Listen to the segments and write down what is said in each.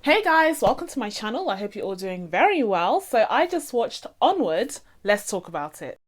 Hey guys, welcome to my channel. I hope you're all doing very well. So I just watched Onward. Let's talk about it.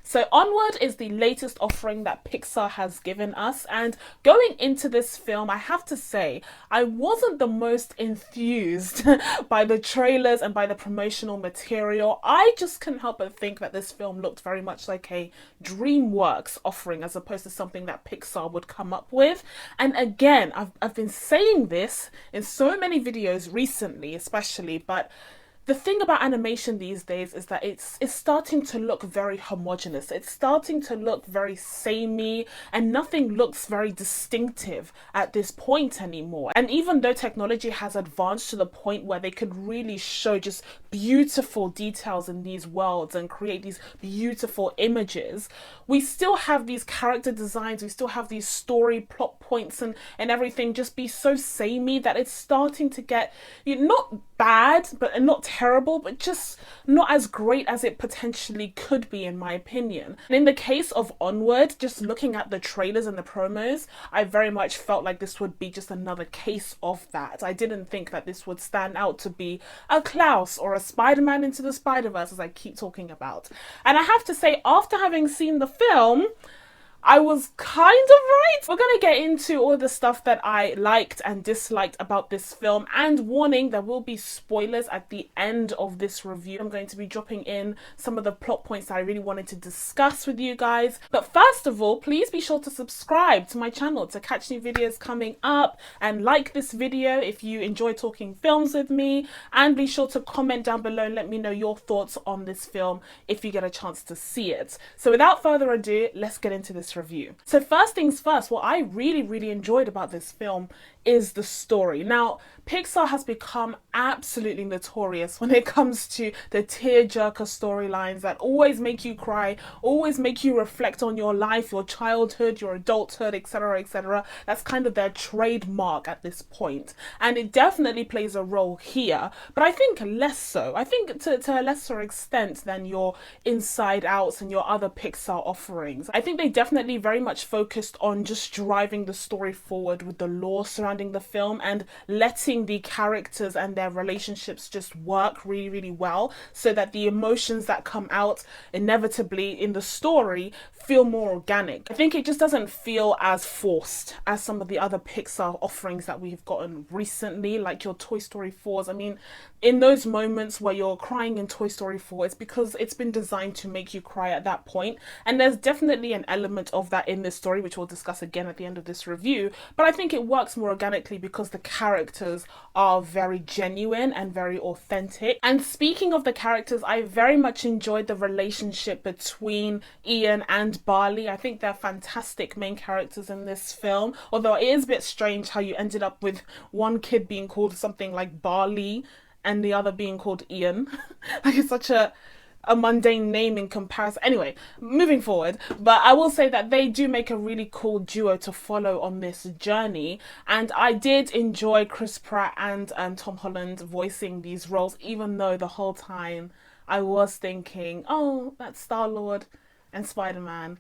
So Onward is the latest offering that Pixar has given us, and going into this film, I have to say, I wasn't the most enthused by the trailers and by the promotional material. I just couldn't help but think that this film looked very much like a DreamWorks offering as opposed to something that Pixar would come up with. And again, I've been saying this in so many videos recently, especially, but the thing about animation these days is that it's starting to look very homogenous. It's starting to look very samey, and nothing looks very distinctive at this point anymore. And even though technology has advanced to the point where they could really show just beautiful details in these worlds and create these beautiful images, we still have these character designs, we still have these story plot points and everything just be so samey that it's starting to get, not bad, but not terrible, but just not as great as it potentially could be, in my opinion. And in the case of Onward, just looking at the trailers and the promos, I very much felt like this would be just another case of that. I didn't think that this would stand out to be a Klaus or a Spider-Man Into the Spider-Verse, as I keep talking about. And I have to say, after having seen the film, I was kind of right. We're going to get into all the stuff that I liked and disliked about this film, and warning, there will be spoilers at the end of this review. I'm going to be dropping in some of the plot points that I really wanted to discuss with you guys. But first of all, please be sure to subscribe to my channel to catch new videos coming up, and like this video if you enjoy talking films with me, and be sure to comment down below and let me know your thoughts on this film if you get a chance to see it. So without further ado, let's get into this review. So first things first, what I really enjoyed about this film is the story. Now, Pixar has become absolutely notorious when it comes to the tearjerker storylines that always make you cry, always make you reflect on your life, your childhood, your adulthood, etc, etc. That's kind of their trademark at this point, and it definitely plays a role here, but I think less so. I think to a lesser extent than your Inside Outs and your other Pixar offerings. I think they definitely very much focused on just driving the story forward with the lore surrounding the film and letting the characters and their relationships just work really well, so that the emotions that come out inevitably in the story feel more organic. I think it just doesn't feel as forced as some of the other Pixar offerings that we've gotten recently, like your Toy Story 4s. I mean, in those moments where you're crying in Toy Story 4, it's because it's been designed to make you cry at that point, and there's definitely an element of that in this story, which we'll discuss again at the end of this review. But I think it works more organically because the characters are very genuine and very authentic. And speaking of the characters, I very much enjoyed the relationship between Ian and Barley. I think they're fantastic main characters in this film, although it is a bit strange how you ended up with one kid being called something like Barley and the other being called Ian. Like, it's such a mundane name in comparison. Anyway, moving forward, but I will say that they do make a really cool duo to follow on this journey, and I did enjoy Chris Pratt and Tom Holland voicing these roles, even though the whole time I was thinking, oh, that's Star-Lord and Spider-Man.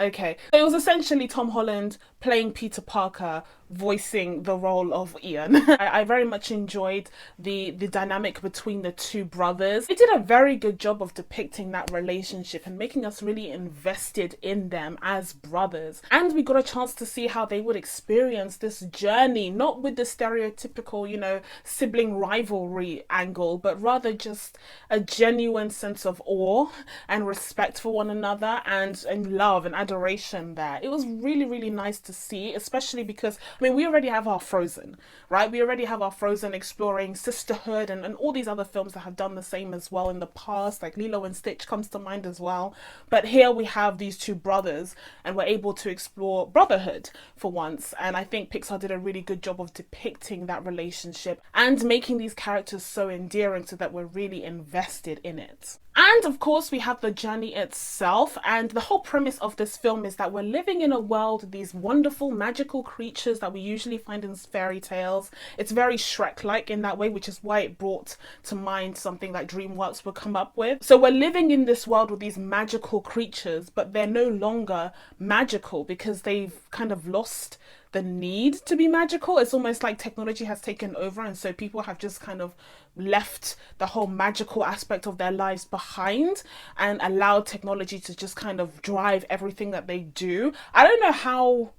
Okay, it was essentially Tom Holland playing Peter Parker, voicing the role of Ian. I very much enjoyed the dynamic between the two brothers. They did a very good job of depicting that relationship and making us really invested in them as brothers. And we got a chance to see how they would experience this journey, not with the stereotypical, sibling rivalry angle, but rather just a genuine sense of awe and respect for one another, and love and adoration there. It was really nice to see, especially because, I mean, we already have our Frozen, right? We already have our Frozen exploring sisterhood and all these other films that have done the same as well in the past, like Lilo and Stitch comes to mind as well. But here we have these two brothers, and we're able to explore brotherhood for once. And I think Pixar did a really good job of depicting that relationship and making these characters so endearing so that we're really invested in it. And of course, we have the journey itself, and the whole premise of this film is that we're living in a world with these wonderful magical creatures that we usually find in fairy tales. It's very Shrek-like in that way, which is why it brought to mind something that DreamWorks would come up with. So we're living in this world with these magical creatures, but they're no longer magical because they've kind of lost the need to be magical. It's almost like technology has taken over, and so people have just kind of left the whole magical aspect of their lives behind and allowed technology to just kind of drive everything that they do. I don't know how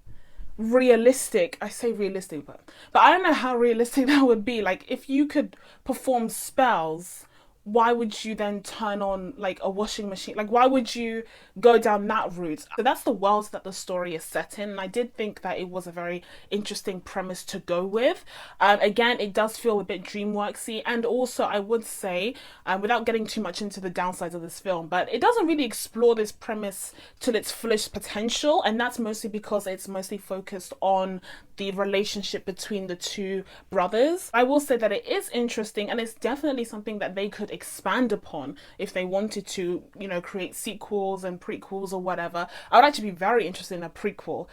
realistic, I say realistic, but I don't know how realistic that would be. Like, if you could perform spells, why would you then turn on like a washing machine? Like, why would you go down that route? So that's the world that the story is set in, and I did think that it was a very interesting premise to go with. Again, it does feel a bit DreamWorksy, and also I would say, without getting too much into the downsides of this film, but it doesn't really explore this premise to its fullest potential, and that's mostly because it's mostly focused on the relationship between the two brothers. I will say that it is interesting, and it's definitely something that they could expand upon if they wanted to, you know, create sequels and prequels or whatever. I would actually be very interested in a prequel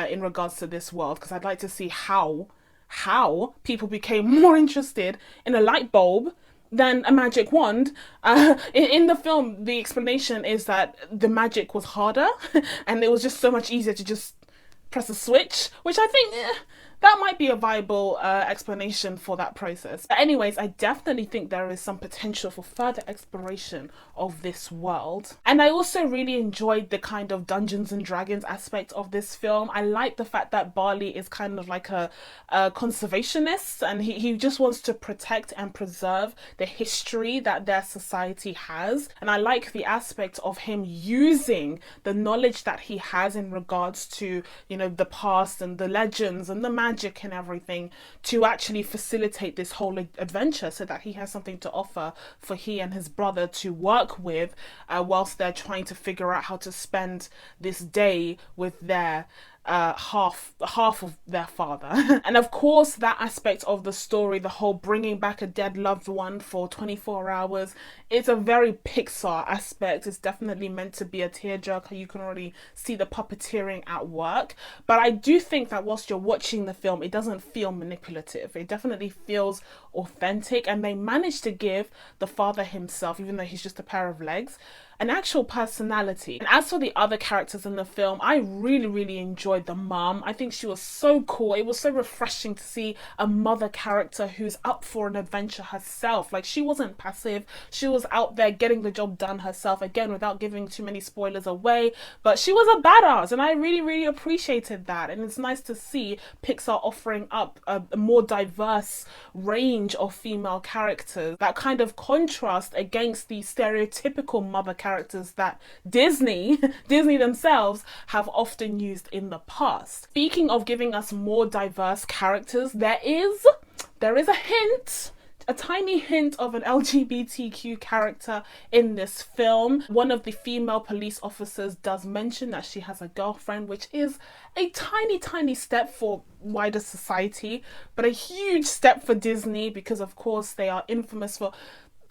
in regards to this world, because I'd like to see how people became more interested in a light bulb than a magic wand. In the film, the explanation is that the magic was harder and it was just so much easier to just press a switch, which I think that might be a viable explanation for that process. But anyways, I definitely think there is some potential for further exploration of this world. And I also really enjoyed the kind of Dungeons and Dragons aspect of this film. I like the fact that Barley is kind of like a conservationist, and he just wants to protect and preserve the history that their society has. And I like the aspect of him using the knowledge that he has in regards to, you know, the past and the legends and the magic and everything to actually facilitate this whole adventure, so that he has something to offer for he and his brother to work with whilst they're trying to figure out how to spend this day with their half of their father. And of course, that aspect of the story, the whole bringing back a dead loved one for 24 hours, it's a very Pixar aspect. It's definitely meant to be a tearjerker. You can already see the puppeteering at work. But I do think that whilst you're watching the film, it doesn't feel manipulative. It definitely feels authentic, and they managed to give the father himself, even though he's just a pair of legs, an actual personality. And as for the other characters in the film, I really enjoyed the mum. I think she was so cool. It was so refreshing to see a mother character who's up for an adventure herself. Like, she wasn't passive. She was out there getting the job done herself, again without giving too many spoilers away, but she was a badass, and I really appreciated that. And it's nice to see Pixar offering up a more diverse range of female characters that kind of contrast against the stereotypical mother characters that Disney themselves have often used in the past. Speaking of giving us more diverse characters, there is a tiny hint of an LGBTQ character in this film. One of the female police officers does mention that she has a girlfriend, which is a tiny step for wider society, but a huge step for Disney, because of course they are infamous for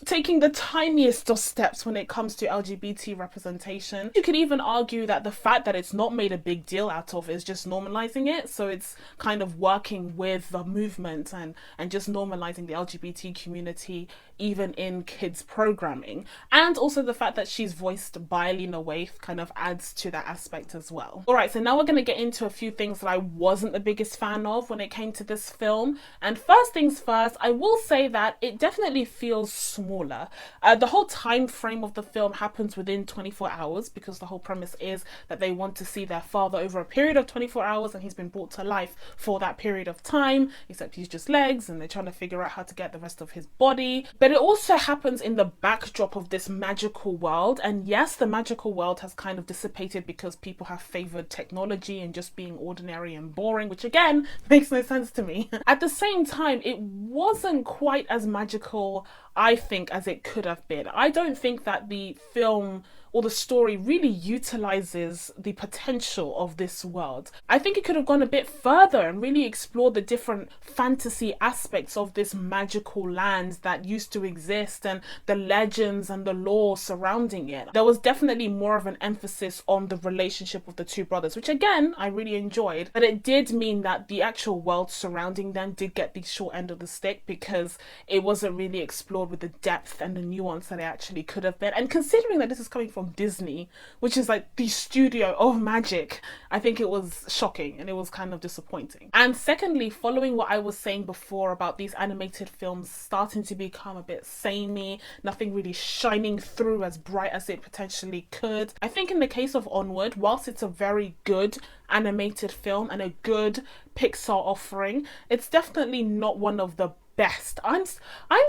taking the tiniest of steps when it comes to LGBT representation. You could even argue that the fact that it's not made a big deal out of is just normalizing it. So it's kind of working with the movement and just normalizing the LGBT community even in kids programming. And also the fact that she's voiced by Lena Waithe kind of adds to that aspect as well. Alright, so now we're going to get into a few things that I wasn't the biggest fan of when it came to this film. And first things first, I will say that it definitely feels smaller. The whole time frame of the film happens within 24 hours, because the whole premise is that they want to see their father over a period of 24 hours, and he's been brought to life for that period of time, except he's just legs, and they're trying to figure out how to get the rest of his body. But it also happens in the backdrop of this magical world, and yes, the magical world has kind of dissipated because people have favored technology and just being ordinary and boring, which again makes no sense to me. At the same time, it wasn't quite as magical, I think, as it could have been. I don't think that the film or the story really utilizes the potential of this world. I think it could have gone a bit further and really explored the different fantasy aspects of this magical land that used to exist and the legends and the lore surrounding it. There was definitely more of an emphasis on the relationship of the two brothers, which again, I really enjoyed, but it did mean that the actual world surrounding them did get the short end of the stick, because it wasn't really explored with the depth and the nuance that it actually could have been. And considering that this is coming from from Disney, which is like the studio of magic. I think it was shocking and it was kind of disappointing. And secondly, following what I was saying before about these animated films starting to become a bit samey, nothing really shining through as bright as it potentially could, I think in the case of Onward, whilst it's a very good animated film and a good Pixar offering, it's definitely not one of the best. I'm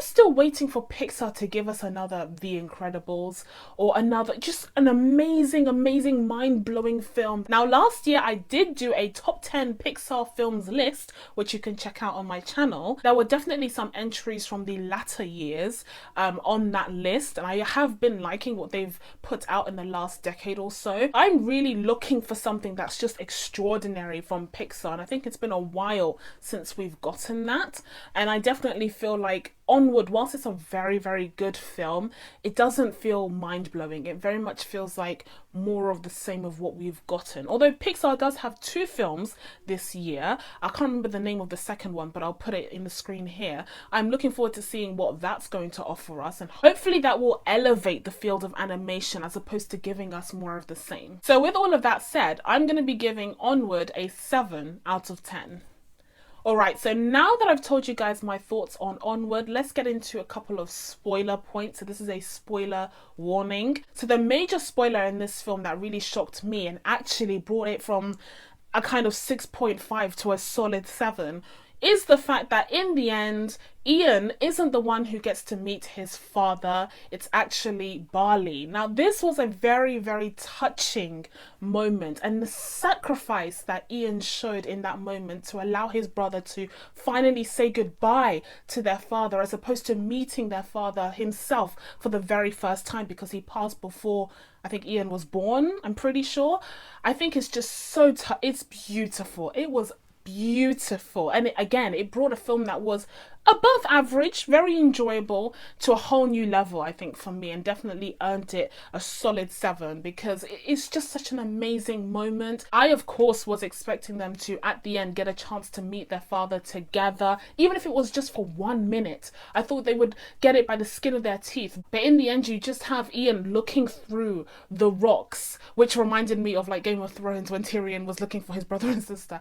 still waiting for Pixar to give us another The Incredibles or another just an amazing mind-blowing film. Now last year I did do a top 10 Pixar films list, which you can check out on my channel. There were definitely some entries from the latter years on that list, and I have been liking what they've put out in the last decade or so. I'm really looking for something that's just extraordinary from Pixar, and I think it's been a while since we've gotten that, and I definitely feel like Onward, whilst it's a very good film, it doesn't feel mind-blowing. It very much feels like more of the same of what we've gotten. Although Pixar does have 2 films this year. I can't remember the name of the second one, but I'll put it in the screen here. I'm looking forward to seeing what that's going to offer us, and hopefully that will elevate the field of animation as opposed to giving us more of the same. So with all of that said, I'm going to be giving Onward a 7 out of 10. Alright, so now that I've told you guys my thoughts on Onward, let's get into a couple of spoiler points. So this is a spoiler warning. So the major spoiler in this film that really shocked me and actually brought it from a kind of 6.5 to a solid 7 is the fact that in the end, Ian isn't the one who gets to meet his father. It's actually Barley. Now this was a very touching moment, and the sacrifice that Ian showed in that moment to allow his brother to finally say goodbye to their father, as opposed to meeting their father himself for the very first time, because he passed before I think Ian was born, I'm pretty sure. I think it's just so it's beautiful. It was beautiful, and it brought a film that was above average, very enjoyable, to a whole new level, I think, for me, and definitely earned it a solid 7 because it's just such an amazing moment. I of course was expecting them to at the end get a chance to meet their father together, even if it was just for 1 minute. I thought they would get it by the skin of their teeth, but in the end you just have Ian looking through the rocks, which reminded me of like Game of Thrones when Tyrion was looking for his brother and sister.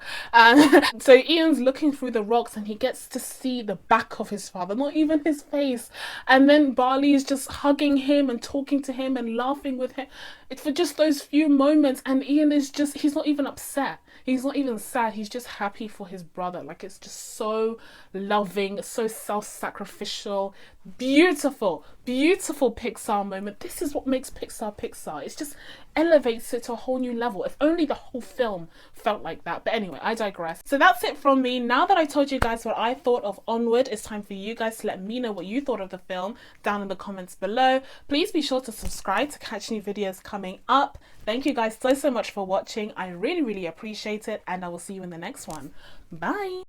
So Ian's looking through the rocks and he gets to see the back of his father, not even his face, and then Barley is just hugging him and talking to him and laughing with him. It's for just those few moments, and Ian is just, he's not even upset, he's not even sad, he's just happy for his brother. Like, it's just so loving, so self-sacrificial, beautiful Pixar moment. This is what makes Pixar Pixar. It just elevates it to a whole new level. If only the whole film felt like that. But anyway, I digress. So that's it from me. Now that I told you guys what I thought of Onward, it's time for you guys to let me know what you thought of the film down in the comments below. Please be sure to subscribe to catch new videos coming up. Thank you guys so much for watching. I really appreciate it, and I will see you in the next one. Bye.